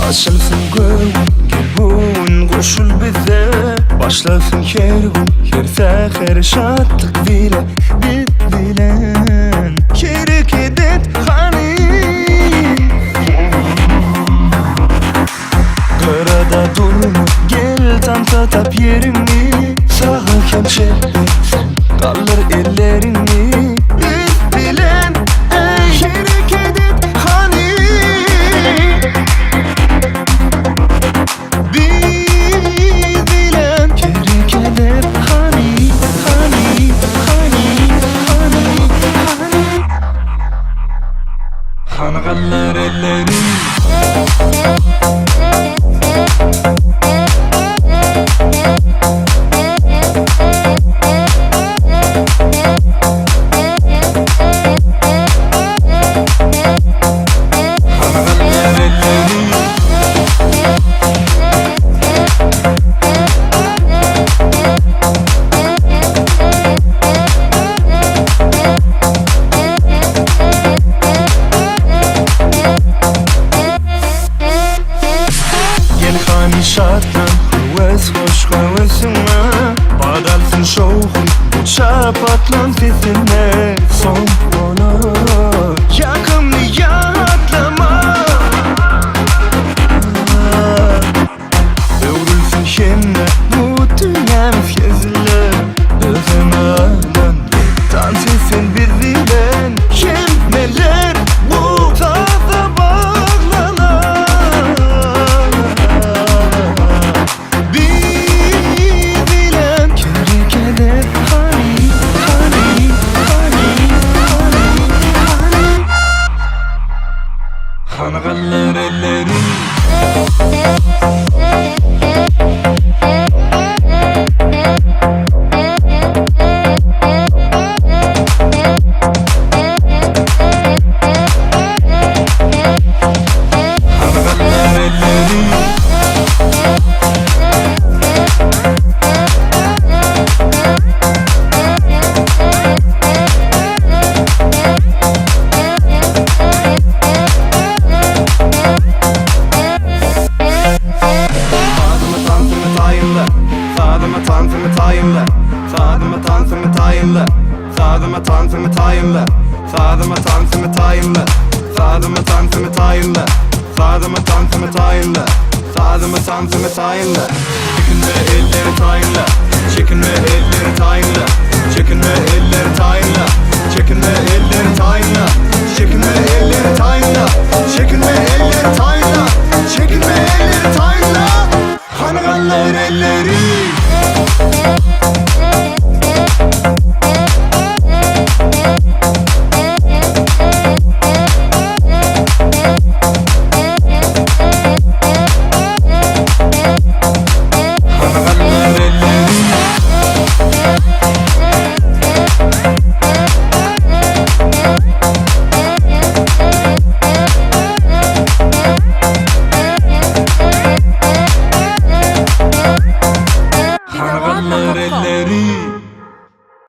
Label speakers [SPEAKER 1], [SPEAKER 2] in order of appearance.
[SPEAKER 1] Açılsın göğün, gelbun koşul bize. Başlasın kervan, her seher şatlık bile. Bilen kerek edet hani. Karada durma, gel tam tatap yerini. Sağa kemşet, kalır ellerini. Bilen kerek edet hani. Hanğallar elleri şatlan, hıvız hoş hıvızına. Badalsın şoğun, şapatlan sesine. Son konu yakımlı yatlama. Övrülsün şemle bu dünyamız gezile. Özemadan dans etsin biziyle. Şemmeler bu taza bağlanar. Hanğallar elleri Sağdıma tansımı tayinle. Sağdıma tansımı tayinle. Sağdıma tansımı tayinle. Sağdıma tansımı tayinle. Sağdıma tansımı tayinle. Sağdıma tansımı tayinle. Sağdıma tansımı tayinle. Çekinme elleri tayinle. Çekinme elleri tayinle. Çekinme elleri tayinle. Çekinme elleri tayinle.